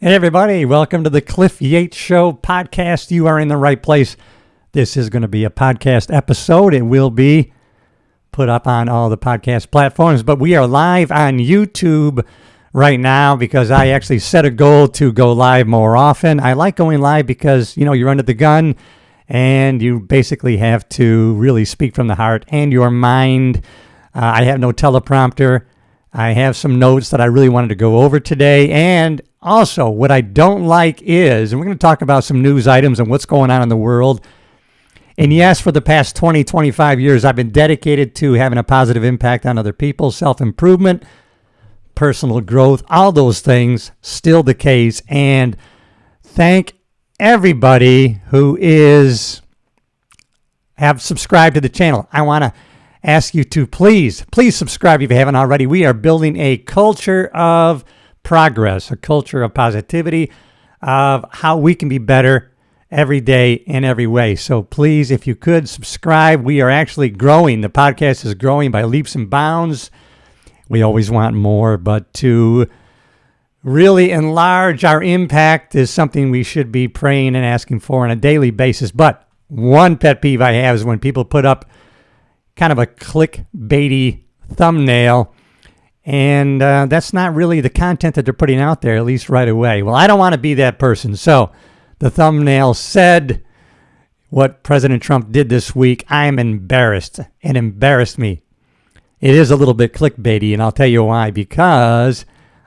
Hey everybody, welcome to the Cliff Yates Show podcast. You are in the right place. This is going to be a podcast episode. It will be put up on all the podcast platforms, but we are live on YouTube right now because I actually set a goal to go live more often. I like going live because, you're under the gun and you basically have to really speak from the heart and your mind. I have no teleprompter. I have some notes that I really wanted to go over today. And also, what I don't like is, and we're going to talk about some news items and what's going on in the world. And yes, for the past 20, 25 years, I've been dedicated to having a positive impact on other people, self-improvement, personal growth, all those things, still the case. And thank everybody who have subscribed to the channel. I want to ask you to please subscribe if you haven't already. We are building a culture of progress, a culture of positivity, of how we can be better every day in every way. So please, if you could subscribe, we are actually growing. The podcast is growing by leaps and bounds. We always want more, but to really enlarge our impact is something we should be praying and asking for on a daily basis. But one pet peeve I have is when people put up kind of a clickbaity thumbnail, and that's not really the content that they're putting out there, at least right away. Well, I don't want to be that person. So the thumbnail said what President Trump did this week. I am embarrassed, and embarrassed me. It is a little bit clickbaity, and I'll tell you why. Because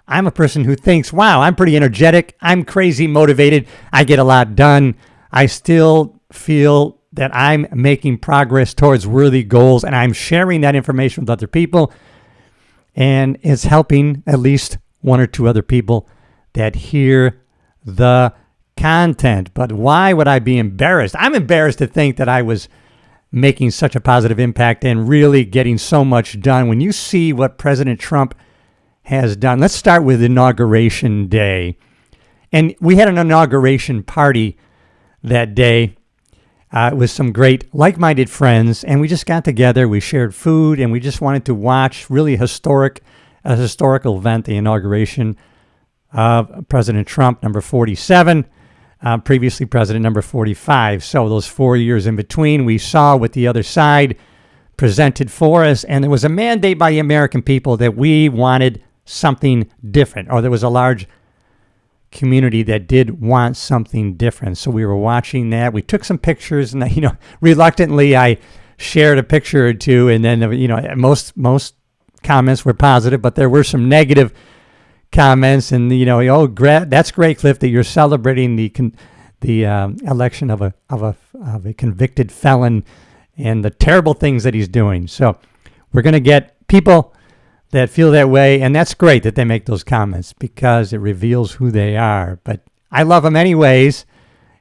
I'm a person who thinks, wow, I'm pretty energetic. I'm crazy motivated. I get a lot done. I still feel that I'm making progress towards worthy goals, and I'm sharing that information with other people, and it's helping at least one or two other people that hear the content. But why would I be embarrassed? I'm embarrassed to think that I was making such a positive impact and really getting so much done. When you see what President Trump has done, let's start with Inauguration Day. And we had an inauguration party that day with some great like-minded friends, and we just got together, we shared food, and we just wanted to watch really a historical event, the inauguration of President Trump, number 47, previously President number 45. So those 4 years in between, we saw what the other side presented for us, and there was a mandate by the American people that we wanted something different, or there was a large community that did want something different. So we were watching that. We took some pictures, and reluctantly I shared a picture or two, and then most comments were positive, but there were some negative comments. And that's great, Cliff, that you're celebrating the election of a convicted felon and the terrible things that he's doing. So we're going to get people that feel that way, and that's great that they make those comments because it reveals who they are. But I love them anyways,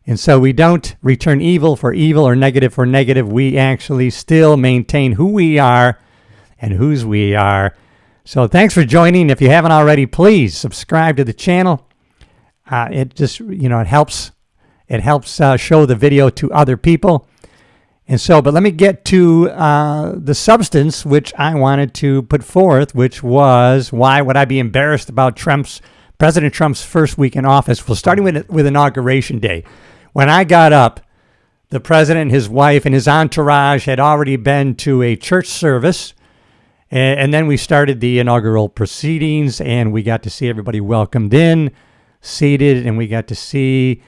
and so we don't return evil for evil or negative for negative. We actually still maintain who we are and whose we are. So thanks for joining. If you haven't already, please subscribe to the channel. It just it helps show the video to other people. And so, but let me get to the substance which I wanted to put forth, which was, why would I be embarrassed about President Trump's first week in office? Well, starting with Inauguration Day. When I got up, the president, his wife, and his entourage had already been to a church service. And then we started the inaugural proceedings, and we got to see everybody welcomed in, seated, and we got to see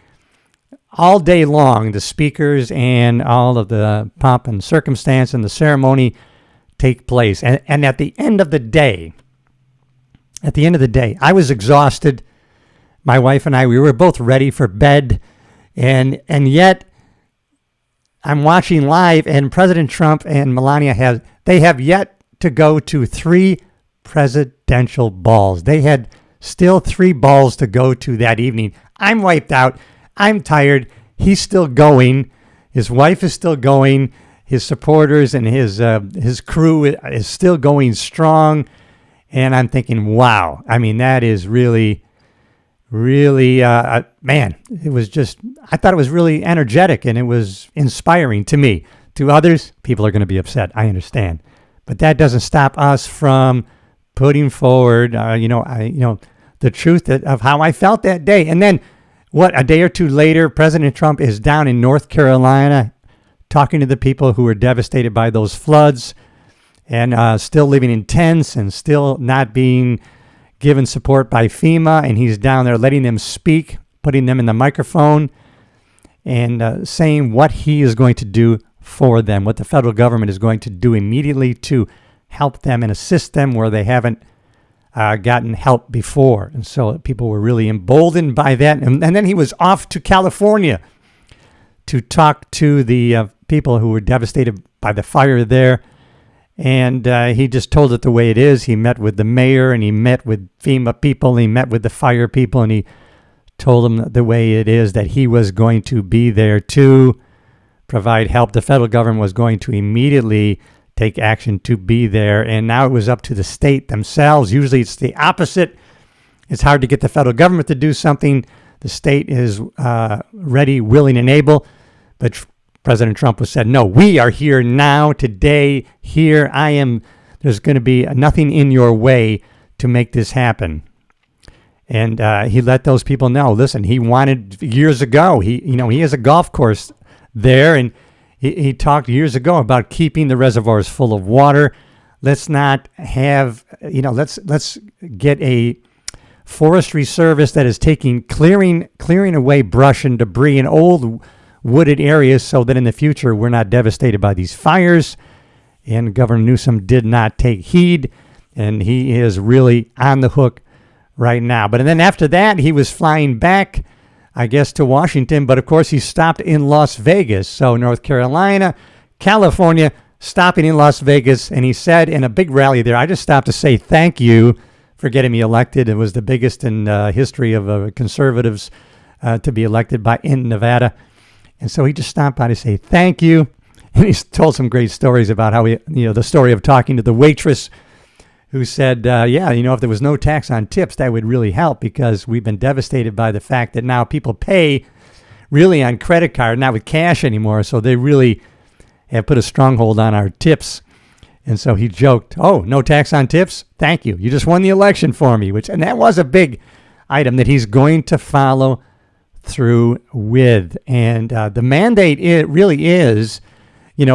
all day long the speakers and all of the pomp and circumstance and the ceremony take place. And at the end of the day, I was exhausted. My wife and I, we were both ready for bed. And yet I'm watching live, and President Trump and Melania have yet to go to 3 presidential balls. They had still 3 balls to go to that evening. I'm wiped out. I'm tired. He's still going. His wife is still going. His supporters and his crew is still going strong. And I'm thinking, wow. I mean, that is really, really, man, it was just, I thought it was really energetic, and it was inspiring to me. To others, people are going to be upset. I understand. But that doesn't stop us from putting forward, the truth of how I felt that day. And then, a day or two later, President Trump is down in North Carolina talking to the people who were devastated by those floods and still living in tents and still not being given support by FEMA. And he's down there letting them speak, putting them in the microphone, and saying what he is going to do for them, what the federal government is going to do immediately to help them and assist them where they haven't gotten help before. And so people were really emboldened by that. And then he was off to California to talk to the people who were devastated by the fire there. And he just told it the way it is. He met with the mayor, and he met with FEMA people, and he met with the fire people, and he told them the way it is, that he was going to be there to provide help. The federal government was going to immediately take action to be there. And now it was up to the state themselves. Usually it's the opposite. It's hard to get the federal government to do something. The state is ready, willing, and able. But President Trump was said, no, we are here now, today, here. There's going to be nothing in your way to make this happen. And he let those people know, listen, he wanted years ago, he has a golf course there, and he talked years ago about keeping the reservoirs full of water. Let's not have, let's get a forestry service that is clearing away brush and debris in old wooded areas so that in the future we're not devastated by these fires. And Governor Newsom did not take heed, and he is really on the hook right now. But then after that, he was flying back, I guess, to Washington. But of course, he stopped in Las Vegas. So North Carolina, California, stopping in Las Vegas. And he said in a big rally there, I just stopped to say thank you for getting me elected. It was the biggest in history of conservatives to be elected in Nevada. And so he just stopped by to say thank you. And he's told some great stories about how the story of talking to the waitress who said, if there was no tax on tips, that would really help, because we've been devastated by the fact that now people pay really on credit card, not with cash anymore. So they really have put a stronghold on our tips. And so he joked, oh, no tax on tips? Thank you. You just won the election for me. And that was a big item that he's going to follow through with. And the mandate, it really is,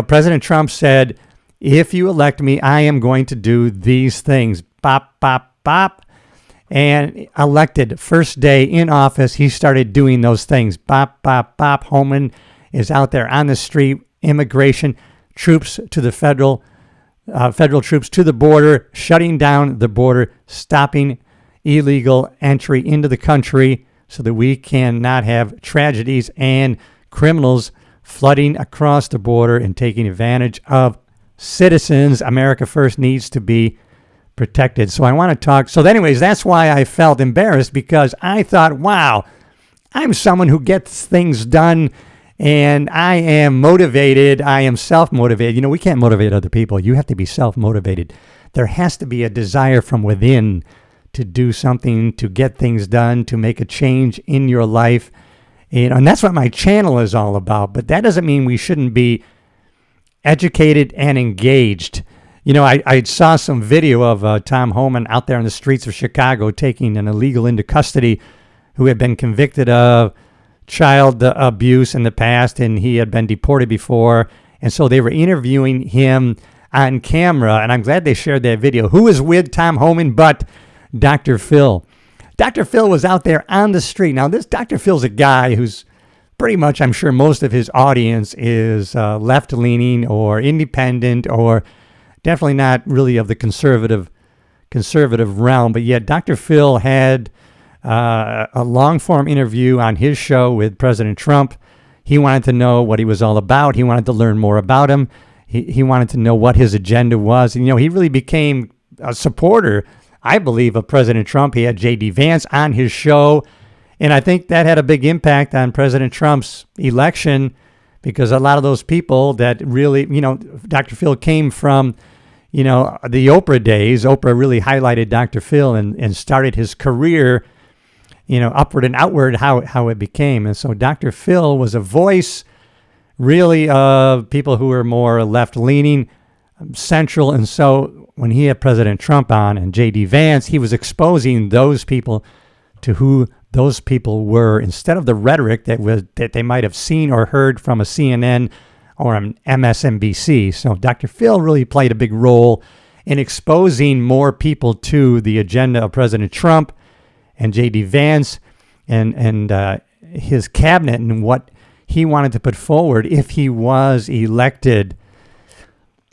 President Trump said, if you elect me, I am going to do these things. Bop, bop, bop. And elected first day in office, he started doing those things. Bop, bop, bop. Homan is out there on the street. Immigration, troops to the federal troops to the border, shutting down the border, stopping illegal entry into the country so that we cannot have tragedies and criminals flooding across the border and taking advantage of citizens. America first needs to be protected. So I want to talk. So anyways, that's why I felt embarrassed, because I thought, wow, I'm someone who gets things done, and I am motivated. I am self-motivated. We can't motivate other people. You have to be self-motivated. There has to be a desire from within to do something, to get things done, to make a change in your life. And that's what my channel is all about. But that doesn't mean we shouldn't be educated and engaged. I saw some video of Tom Homan out there in the streets of Chicago taking an illegal into custody who had been convicted of child abuse in the past, and he had been deported before. And so they were interviewing him on camera, and I'm glad they shared that video. Who is with Tom Homan but Dr. Phil? Dr. Phil was out there on the street. Now, this Dr. Phil's a guy who's pretty much, I'm sure most of his audience is left-leaning or independent, or definitely not really of the conservative realm. But yet Dr. Phil had a long-form interview on his show with President Trump. He wanted to know what he was all about. He wanted to learn more about him. He wanted to know what his agenda was. And, he really became a supporter, I believe, of President Trump. He had J.D. Vance on his show. And I think that had a big impact on President Trump's election, because a lot of those people that really, Dr. Phil came from, the Oprah days. Oprah really highlighted Dr. Phil and started his career, upward and outward, how it became. And so Dr. Phil was a voice really of people who were more left-leaning, central. And so when he had President Trump on and J.D. Vance, he was exposing those people to who those people were, instead of the rhetoric that they might have seen or heard from a CNN or an MSNBC. So Dr. Phil really played a big role in exposing more people to the agenda of President Trump and J.D. Vance and his cabinet and what he wanted to put forward if he was elected.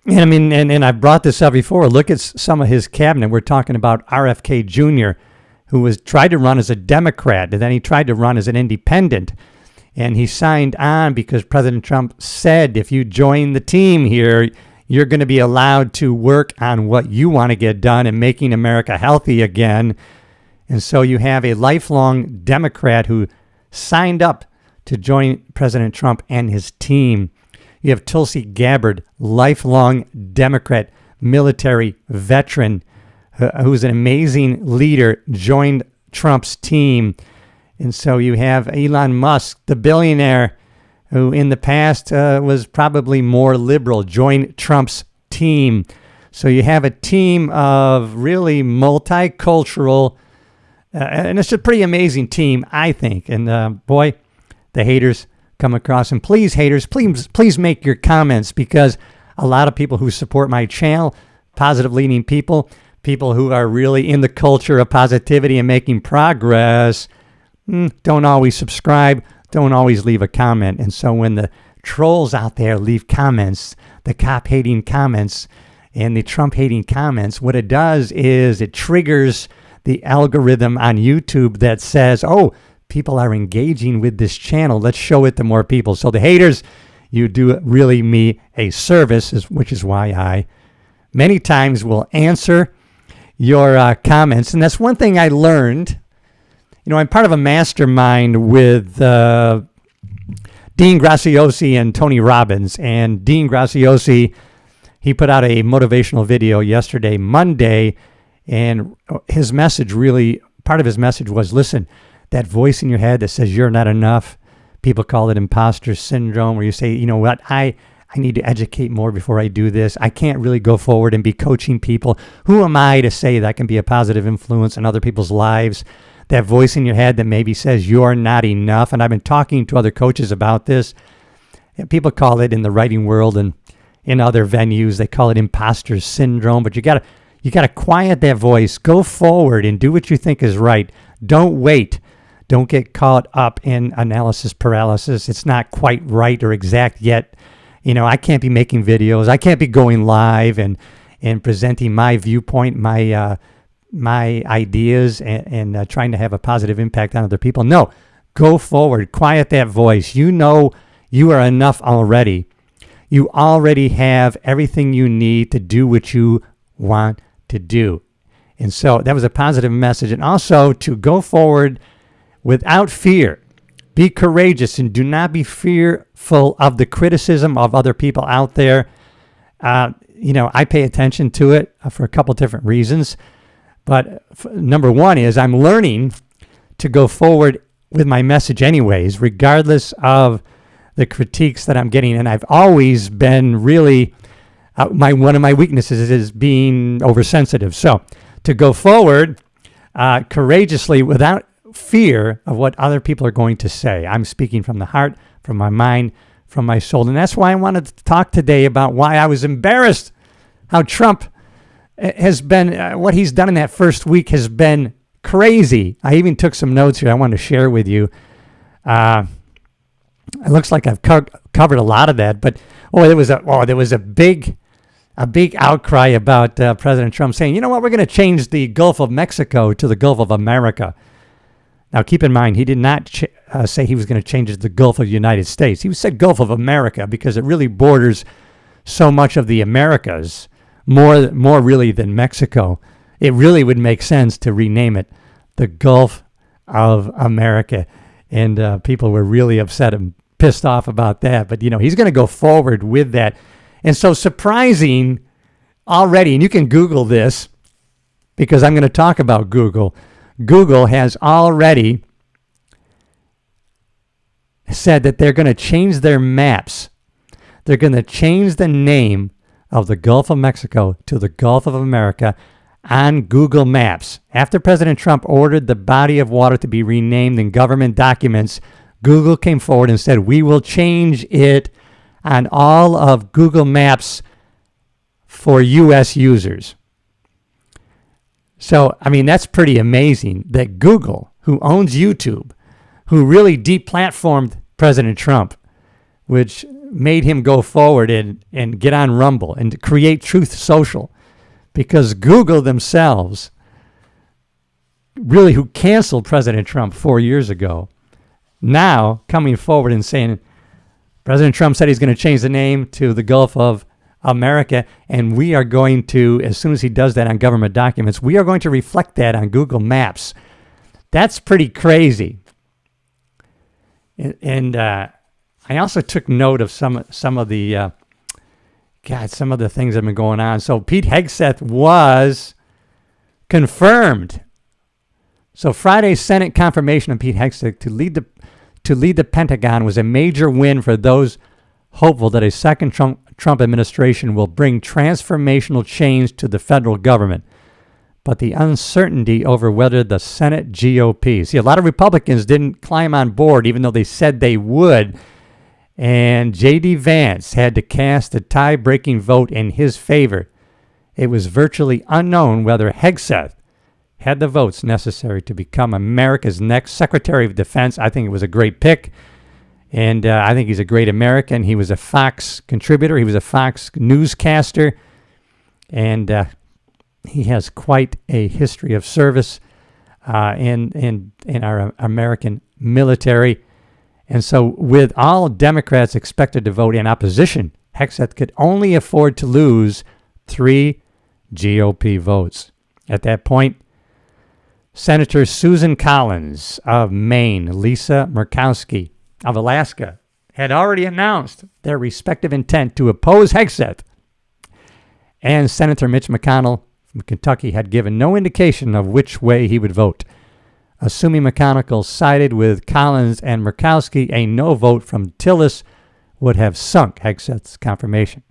And I mean, and I brought this up before. Look at some of his cabinet. We're talking about RFK Jr., who tried to run as a Democrat, and then he tried to run as an independent. And he signed on because President Trump said, if you join the team here, you're going to be allowed to work on what you want to get done and making America healthy again. And so you have a lifelong Democrat who signed up to join President Trump and his team. You have Tulsi Gabbard, lifelong Democrat, military veteran, who's an amazing leader, joined Trump's team. And so you have Elon Musk, the billionaire, who in the past was probably more liberal, joined Trump's team. So you have a team of really multicultural, and it's a pretty amazing team, I think. And boy, the haters come across. And please, haters, please make your comments, because a lot of people who support my channel, positive leaning people who are really in the culture of positivity and making progress, don't always subscribe, don't always leave a comment. And so when the trolls out there leave comments, the cop-hating comments and the Trump-hating comments, what it does is it triggers the algorithm on YouTube that says, oh, people are engaging with this channel. Let's show it to more people. So the haters, you do really me a service, which is why I many times will answer your comments. And that's one thing I learned. You know, I'm part of a mastermind with Dean Graziosi and Tony Robbins. And Dean Graziosi, he put out a motivational video yesterday, Monday, and his message really, part of his message was, listen, that voice in your head that says you're not enough, people call it imposter syndrome, where you say, you know what, I need to educate more before I do this. I can't really go forward and be coaching people. Who am I to say that I can be a positive influence in other people's lives? That voice in your head that maybe says you're not enough. And I've been talking to other coaches about this. And people call it in the writing world and in other venues, they call it imposter syndrome. But you gotta quiet that voice. Go forward and do what you think is right. Don't wait. Don't get caught up in analysis paralysis. It's not quite right or exact yet. You know, I can't be making videos. I can't be going live and presenting my viewpoint, my ideas, and trying to have a positive impact on other people. No, go forward. Quiet that voice. You know you are enough already. You already have everything you need to do what you want to do. And so that was a positive message. And also to go forward without fear. Be courageous and do not be fearful of the criticism of other people out there. You know, I pay attention to it for a couple different reasons. But number one is I'm learning to go forward with my message anyways, regardless of the critiques that I'm getting. And I've always been really, one of my weaknesses is being oversensitive. So to go forward courageously without fear of what other people are going to say. I'm speaking from the heart, from my mind, from my soul. And that's why I wanted to talk today about why I was embarrassed how Trump has been, what he's done in that first week has been crazy. I even took some notes here I wanted to share with you. It looks like I've covered a lot of that, but there was a big outcry about President Trump saying, you know what, we're going to change the Gulf of Mexico to the Gulf of America. Now, keep in mind, he did not say he was going to change it to the Gulf of the United States. He said Gulf of America because it really borders so much of the Americas, more really than Mexico. It really would make sense to rename it the Gulf of America. And people were really upset and pissed off about that. But, you know, he's going to go forward with that. And so surprising already, and you can Google this because I'm going to talk about Google. Google has already said that they're going to change their maps. They're going to change the name of the Gulf of Mexico to the Gulf of America on Google Maps. After President Trump ordered the body of water to be renamed in government documents, Google came forward and said, we will change it on all of Google Maps for U.S. users. So, I mean, that's pretty amazing that Google, who owns YouTube, who really deplatformed President Trump, which made him go forward and get on Rumble and to create Truth Social, because Google themselves, really who canceled President Trump 4 years ago, now coming forward and saying, President Trump said he's going to change the name to the Gulf of America, and we are going to, as soon as he does that on government documents, we are going to reflect that on Google Maps. That's pretty crazy. And I also took note of some of the some of the things that have been going on. So Pete Hegseth was confirmed. So Friday's Senate confirmation of Pete Hegseth to lead the Pentagon was a major win for those hopeful that a second Trump administration will bring transformational change to the federal government. But the uncertainty over whether the Senate GOP, see, a lot of Republicans didn't climb on board, even though they said they would. And J.D. Vance had to cast a tie-breaking vote in his favor. It was virtually unknown whether Hegseth had the votes necessary to become America's next Secretary of Defense. I think it was a great pick. And I think he's a great American. He was a Fox contributor. He was a Fox newscaster. And he has quite a history of service in our American military. And so with all Democrats expected to vote in opposition, Hegseth could only afford to lose 3 GOP votes. At that point, Senator Susan Collins of Maine, Lisa Murkowski of Alaska had already announced their respective intent to oppose Hegseth. And Senator Mitch McConnell from Kentucky had given no indication of which way he would vote. Assuming McConnell sided with Collins and Murkowski, a no vote from Tillis would have sunk Hegseth's confirmation.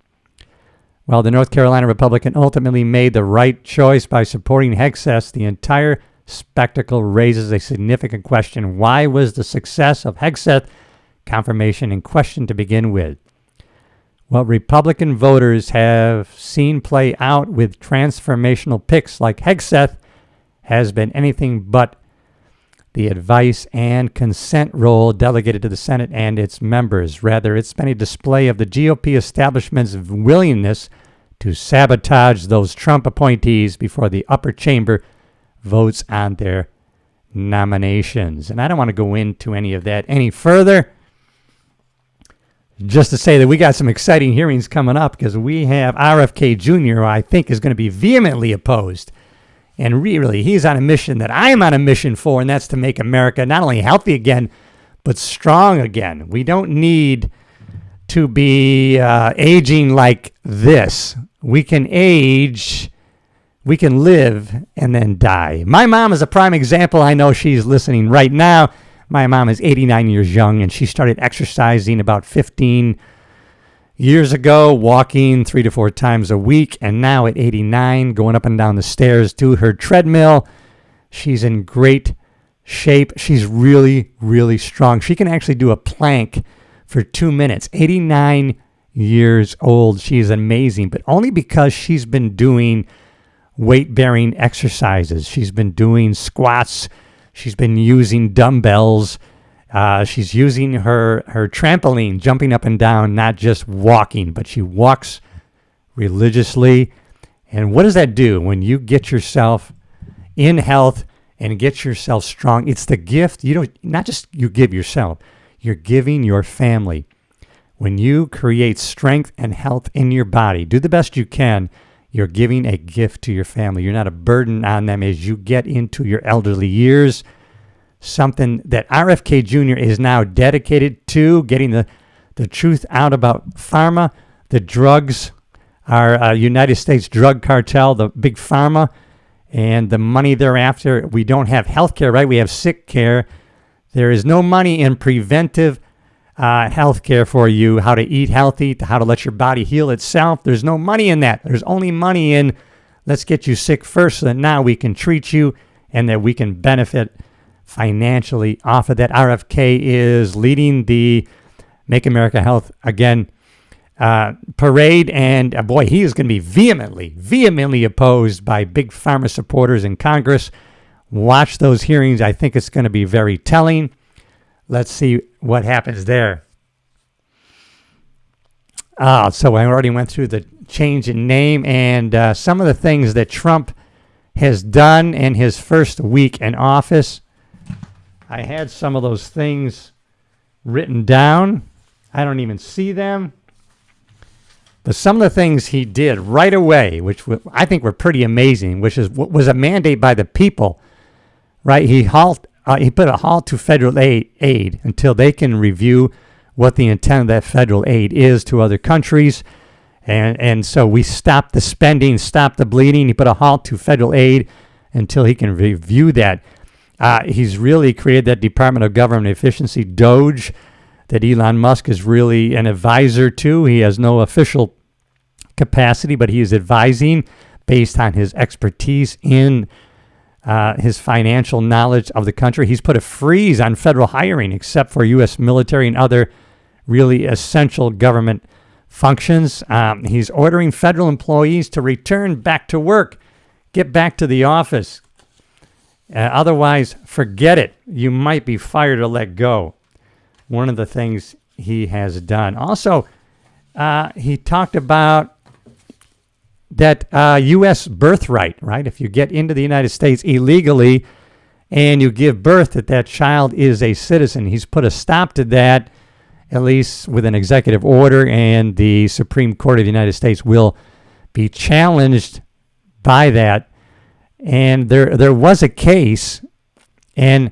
While the North Carolina Republican ultimately made the right choice by supporting Hegseth, the entire spectacle raises a significant question. Why was the success of Hegseth confirmation in question to begin with? What Republican voters have seen play out with transformational picks like Hegseth has been anything but the advice and consent role delegated to the Senate and its members. Rather, it's been a display of the GOP establishment's willingness to sabotage those Trump appointees before the upper chamber votes on their nominations. And I don't want to go into any of that any further. Just to say that we got some exciting hearings coming up because we have RFK Jr., who I think is going to be vehemently opposed. And really, he's on a mission that I'm on a mission for, and that's to make America not only healthy again, but strong again. We don't need to be aging like this. We can age, we can live, and then die. My mom is a prime example. I know she's listening right now. My mom is 89 years young, and she started exercising about 15 years ago, walking 3 to 4 times a week, and now at 89, going up and down the stairs to her treadmill. She's in great shape. She's really, really strong. She can actually do a plank for 2 minutes. 89 years old. She's amazing, but only because she's been doing weight-bearing exercises. She's been doing squats. She's been using dumbbells. She's using her trampoline, jumping up and down, not just walking, but she walks religiously. And what does that do when you get yourself in health and get yourself strong? It's the gift. Not just you give yourself, you're giving your family. When you create strength and health in your body, do the best you can, you're giving a gift to your family. You're not a burden on them as you get into your elderly years. Something that RFK Jr. is now dedicated to, getting the truth out about pharma, the drugs, our United States drug cartel, the big pharma, and the money thereafter. We don't have health care, right? We have sick care. There is no money in preventive health care for you, how to eat healthy, to how to let your body heal itself. There's no money in that. There's only money in let's get you sick first so that now we can treat you and that we can benefit financially off of that. RFK is leading the Make America Health Again parade, and boy, he is going to be vehemently opposed by big pharma supporters in Congress. Watch those hearings. I think it's going to be very telling. Let's see what happens there. So I already went through the change in name and some of the things that Trump has done in his first week in office. I had some of those things written down. I don't even see them. But some of the things he did right away, which I think were pretty amazing, which was a mandate by the people, right? He put a halt to federal aid until they can review what the intent of that federal aid is to other countries. And so we stopped the spending, stopped the bleeding. He put a halt to federal aid until he can review that. He's really created that Department of Government Efficiency, DOGE, that Elon Musk is really an advisor to. He has no official capacity, but he is advising based on his expertise in his financial knowledge of the country. He's put a freeze on federal hiring except for U.S. military and other really essential government functions. He's ordering federal employees to return back to work, get back to the office. Otherwise, forget it. You might be fired or let go. One of the things he has done. Also, he talked about that U.S. birthright, right? If you get into the United States illegally and you give birth, that child is a citizen. He's put a stop to that, at least with an executive order, and the Supreme Court of the United States will be challenged by that. And there was a case, and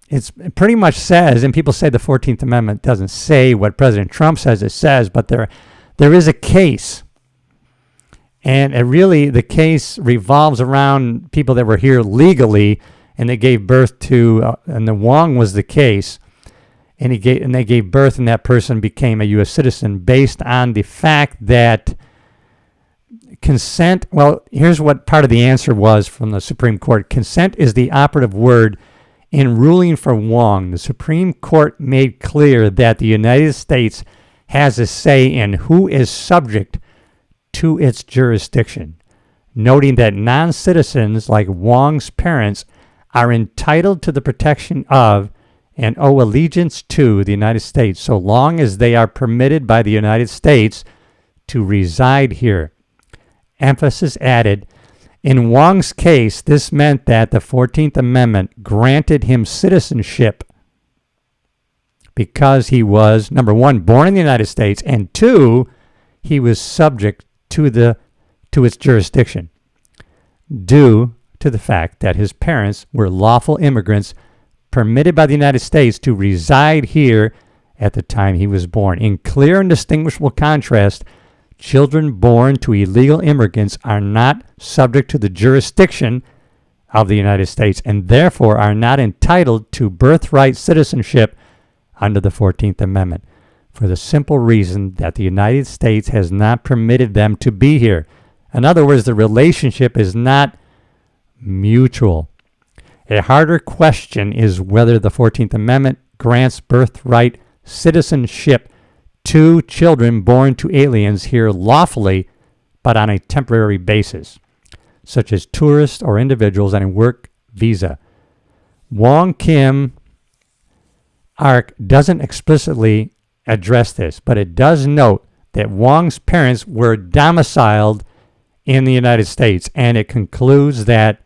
it pretty much says, and people say the 14th Amendment doesn't say what President Trump says it says, but there is a case. And the case revolves around people that were here legally, and they gave birth to, and the Wong was the case, and they gave birth, and that person became a U.S. citizen based on the fact that consent. Well, here's what part of the answer was from the Supreme Court. Consent is the operative word in ruling for Wong. The Supreme Court made clear that the United States has a say in who is subject to its jurisdiction, noting that non-citizens like Wong's parents are entitled to the protection of and owe allegiance to the United States so long as they are permitted by the United States to reside here. Emphasis added, in Wong's case, this meant that the 14th Amendment granted him citizenship because he was, number one, born in the United States, and two, he was subject to its jurisdiction due to the fact that his parents were lawful immigrants permitted by the United States to reside here at the time he was born. In clear and distinguishable contrast, children born to illegal immigrants are not subject to the jurisdiction of the United States and therefore are not entitled to birthright citizenship under the 14th Amendment, for the simple reason that the United States has not permitted them to be here. In other words, the relationship is not mutual. A harder question is whether the 14th Amendment grants birthright citizenship to children born to aliens here lawfully, but on a temporary basis, such as tourists or individuals on a work visa. Wong Kim Ark doesn't explicitly address this, but it does note that Wong's parents were domiciled in the United States, and it concludes that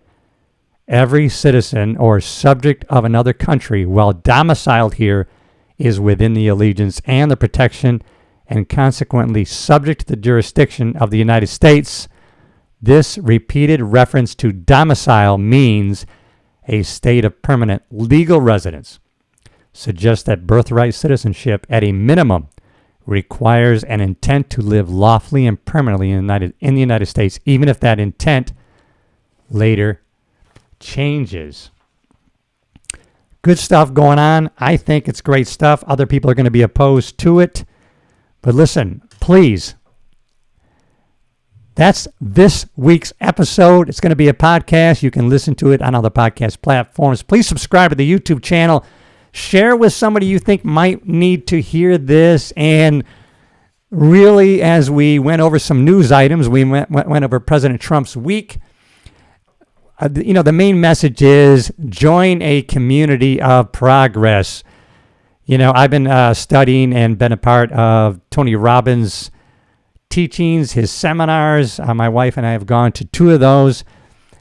every citizen or subject of another country, while domiciled here, is within the allegiance and the protection and consequently subject to the jurisdiction of the United States. This repeated reference to domicile means a state of permanent legal residence, suggests that birthright citizenship at a minimum requires an intent to live lawfully and permanently in the United States, even if that intent later changes. Good stuff going on. I think it's great stuff. Other people are going to be opposed to it. But listen, please, that's this week's episode. It's going to be a podcast. You can listen to it on other podcast platforms. Please subscribe to the YouTube channel. Share with somebody you think might need to hear this. And really, as we went over some news items, we went over President Trump's week. The main message is join a community of progress. I've been studying and been a part of Tony Robbins' teachings, his seminars. My wife and I have gone to 2 of those.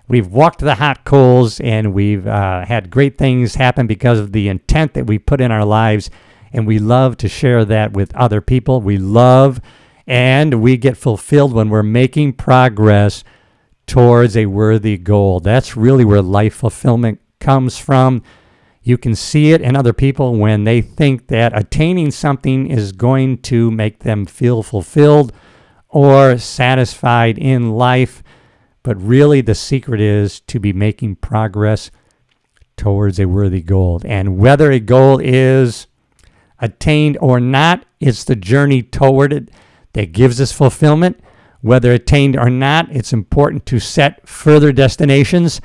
We've walked the hot coals, and we've had great things happen because of the intent that we put in our lives, and we love to share that with other people. We love and we get fulfilled when we're making progress towards a worthy goal. That's really where life fulfillment comes from. You can see it in other people when they think that attaining something is going to make them feel fulfilled or satisfied in life. But really the secret is to be making progress towards a worthy goal. And whether a goal is attained or not, it's the journey toward it that gives us fulfillment. Whether attained or not, it's important to set further destinations.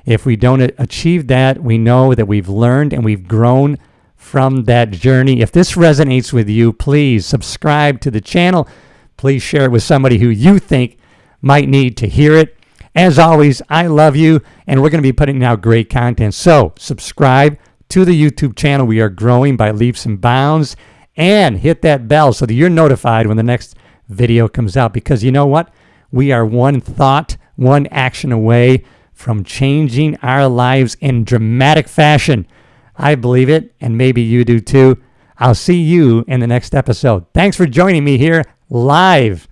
If we don't achieve that, we know that we've learned and we've grown from that journey. If this resonates with you, please subscribe to the channel. Please share it with somebody who you think might need to hear it. As always, I love you, and we're going to be putting out great content. So subscribe to the YouTube channel. We are growing by leaps and bounds. And hit that bell so that you're notified when the next video comes out, because you know what? We are one thought, one action away from changing our lives in dramatic fashion. I believe it, and maybe you do too. I'll see you in the next episode. Thanks for joining me here live